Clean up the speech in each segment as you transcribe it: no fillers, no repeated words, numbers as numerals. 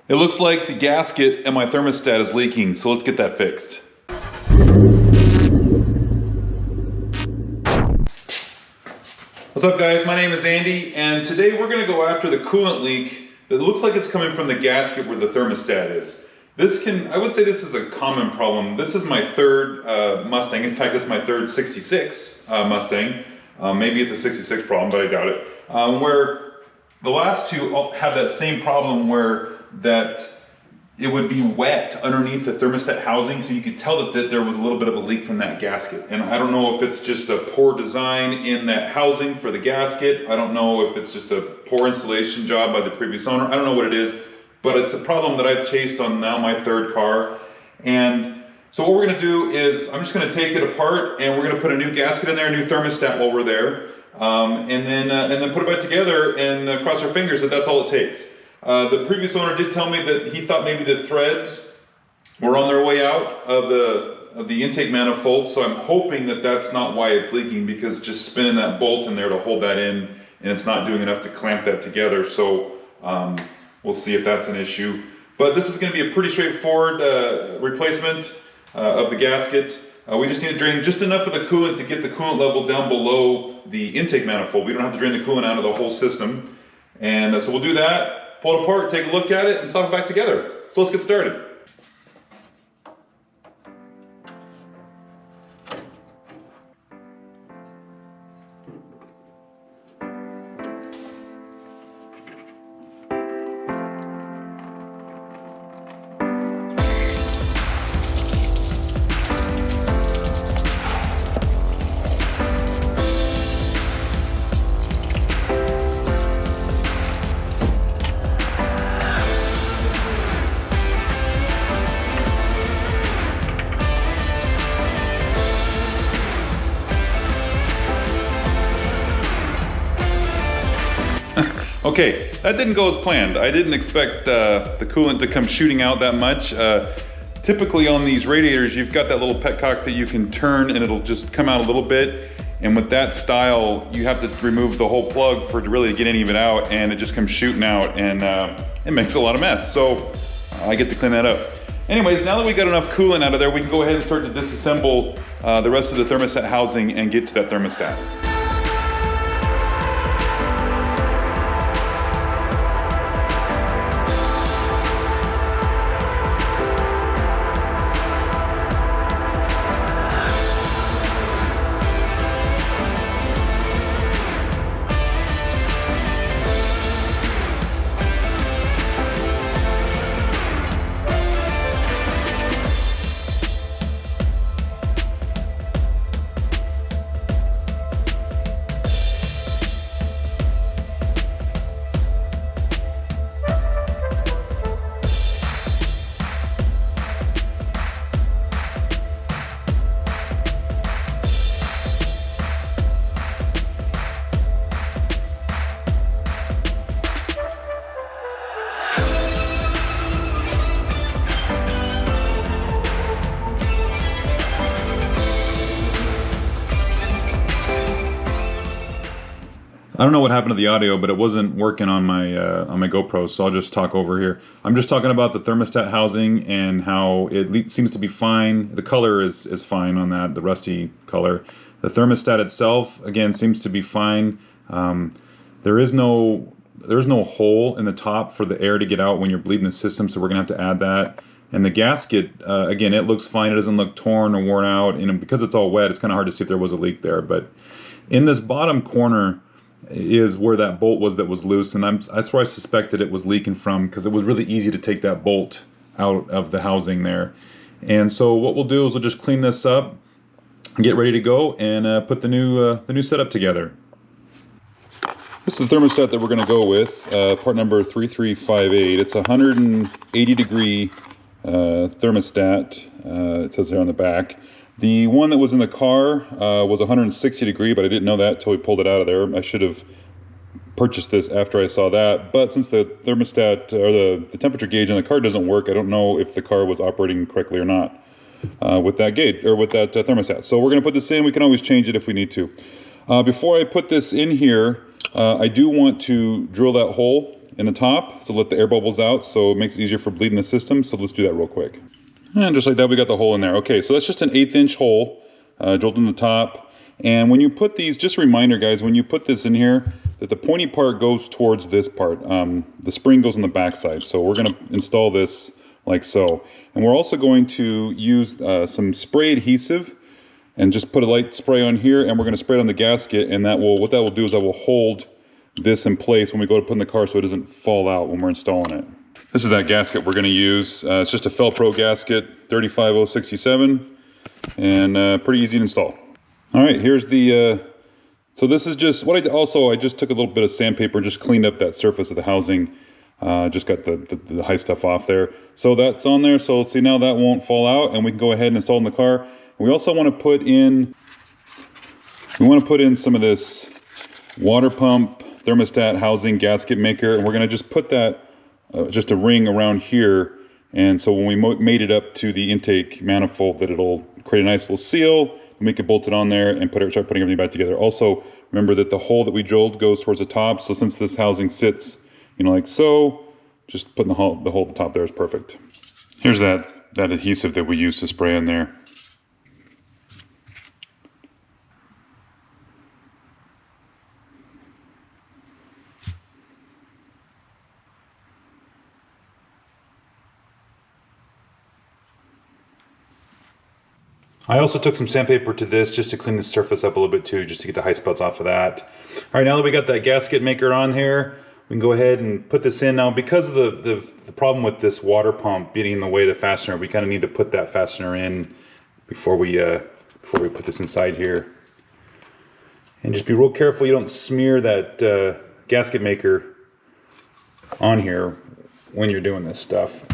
It looks like the gasket and my thermostat is leaking, so let's get that fixed. What's up guys, my name is Andy, and today we're gonna go after the coolant leak that looks like it's coming from the gasket where the thermostat is. I would say this is a common problem. This is my third Mustang. In fact, this is my third 66 Mustang. Maybe it's a 66 problem, but I doubt it. Where the last two all have that same problem where it would be wet underneath the thermostat housing, so you could tell that there was a little bit of a leak from that gasket. And I don't know if it's just a poor design in that housing for the gasket. I don't know if it's just a poor installation job by the previous owner. I don't know what it is, but it's a problem that I've chased on now my third car. And so what we're gonna do is, I'm just gonna take it apart and we're gonna put a new gasket in there, a new thermostat while we're there, and then put it back together and cross our fingers that that's all it takes. The previous owner did tell me that he thought maybe the threads were on their way out of the intake manifold, so I'm hoping that that's not why it's leaking, because just spinning that bolt in there to hold that in, and it's not doing enough to clamp that together. So we'll see if that's an issue. But this is going to be a pretty straightforward replacement of the gasket. We just need to drain just enough of the coolant to get the coolant level down below the intake manifold. We don't have to drain the coolant out of the whole system. And so we'll do that. Pull it apart, take a look at it, and slap it back together. So let's get started. Okay, that didn't go as planned. I didn't expect the coolant to come shooting out that much. Typically on these radiators, you've got that little petcock that you can turn and it'll just come out a little bit. And with that style, you have to remove the whole plug for it to really get any of it out, and it just comes shooting out, and it makes a lot of mess. So I get to clean that up. Anyways, now that we got enough coolant out of there, we can go ahead and start to disassemble the rest of the thermostat housing and get to that thermostat. I don't know what happened to the audio, but it wasn't working on my GoPro, so I'll just talk over here. I'm just talking about the thermostat housing and how it seems to be fine. The color is fine on that, the rusty color. The thermostat itself, again, seems to be fine. There's no hole in the top for the air to get out when you're bleeding the system, so we're gonna have to add that. And the gasket, again, it looks fine. It doesn't look torn or worn out. And because it's all wet, it's kind of hard to see if there was a leak there. But in this bottom corner is where that bolt was that was loose, and that's where I suspected it was leaking from, because it was really easy to take that bolt out of the housing there. And so what we'll do is we'll just clean this up, get ready to go, and put the new setup together. This is the thermostat that we're going to go with, part number 3358. It's a 180 degree thermostat, it says here on the back. The one that was in the car was 160 degree, but I didn't know that until we pulled it out of there. I should have purchased this after I saw that, but since the thermostat or the temperature gauge on the car doesn't work, I don't know if the car was operating correctly or not with that gauge or with that thermostat. So we're going to put this in. We can always change it if we need to. Before I put this in here, I do want to drill that hole in the top to let the air bubbles out, so it makes it easier for bleeding the system. So let's do that real quick. And just like that, we got the hole in there. Okay, so that's just an 1/8 inch hole drilled in the top. And when you put these, just a reminder guys, when you put this in here, that the pointy part goes towards this part. The spring goes on the back side. So we're gonna install this like so. And we're also going to use some spray adhesive and just put a light spray on here, and we're gonna spray it on the gasket, and what that will do is that will hold this in place when we go to put in the car so it doesn't fall out when we're installing it. This is that gasket we're gonna use. It's just a Felpro gasket, 35067, and pretty easy to install. All right, here's the, so this is just, what I did also, I just took a little bit of sandpaper and just cleaned up that surface of the housing. Just got the high stuff off there. So that's on there, so see now that won't fall out, and we can go ahead and install it in the car. We also wanna put in, some of this water pump, thermostat housing gasket maker, and we're gonna just put that, just a ring around here, and so when we made it up to the intake manifold, that it'll create a nice little seal, we can bolt it on there and start putting everything back together. Also, remember that the hole that we drilled goes towards the top, so since this housing sits, you know, like so, just putting the hole at the top there is perfect. Here's that adhesive that we used to spray in there. I also took some sandpaper to this just to clean the surface up a little bit too, just to get the high spots off of that. All right, now that we got that gasket maker on here, we can go ahead and put this in. Now, because of the problem with this water pump getting in the way of the fastener, we kind of need to put that fastener in before we put this inside here. And just be real careful you don't smear that gasket maker on here when you're doing this stuff.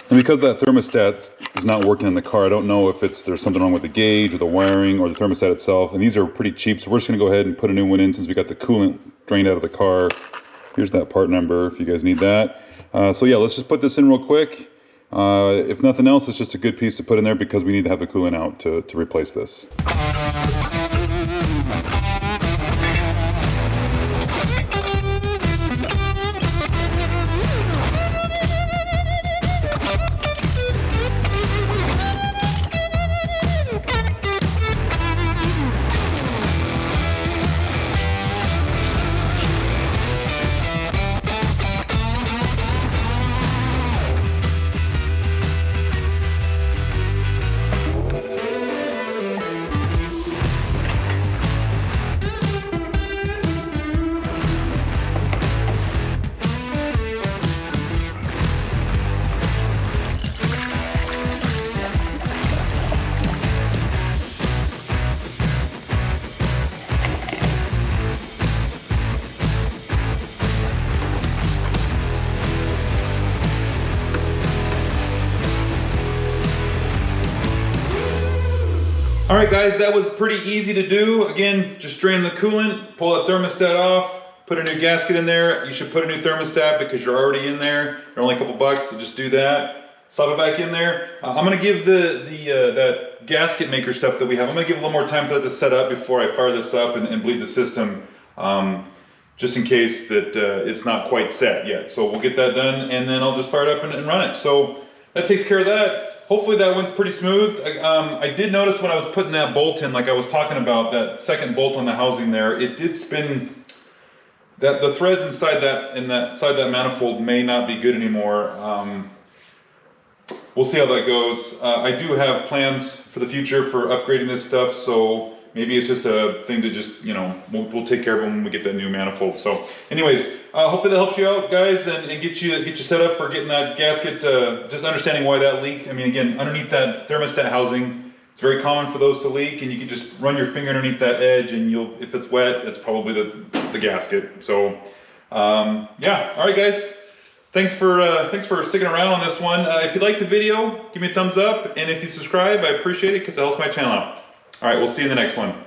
And because that thermostat is not working in the car, I don't know if there's something wrong with the gauge or the wiring or the thermostat itself. And these are pretty cheap, so we're just gonna go ahead and put a new one in since we got the coolant drained out of the car. Here's that part number if you guys need that. So yeah, let's just put this in real quick. If nothing else, it's just a good piece to put in there because we need to have the coolant out to replace this. All right guys, that was pretty easy to do. Again, just drain the coolant, pull that thermostat off, put a new gasket in there. You should put a new thermostat because you're already in there. They're only a couple bucks, so just do that. Slap it back in there. I'm gonna give that gasket maker stuff that we have, I'm gonna give a little more time for that to set up before I fire this up and bleed the system. Just in case that it's not quite set yet. So we'll get that done and then I'll just fire it up and run it. So that takes care of that. Hopefully that went pretty smooth. I did notice when I was putting that bolt in, like I was talking about, that second bolt on the housing there, it did spin. That the threads inside that manifold may not be good anymore. We'll see how that goes. I do have plans for the future for upgrading this stuff, so maybe it's just a thing to just, you know, we'll take care of it when we get that new manifold. So anyways, hopefully that helps you out, guys, and get you set up for getting that gasket, just understanding why that leak. I mean, again, underneath that thermostat housing, it's very common for those to leak, and you can just run your finger underneath that edge, and if it's wet, it's probably the gasket. So, yeah, all right, guys. Thanks for sticking around on this one. If you like the video, give me a thumbs up, and if you subscribe, I appreciate it because it helps my channel out. All right, we'll see you in the next one.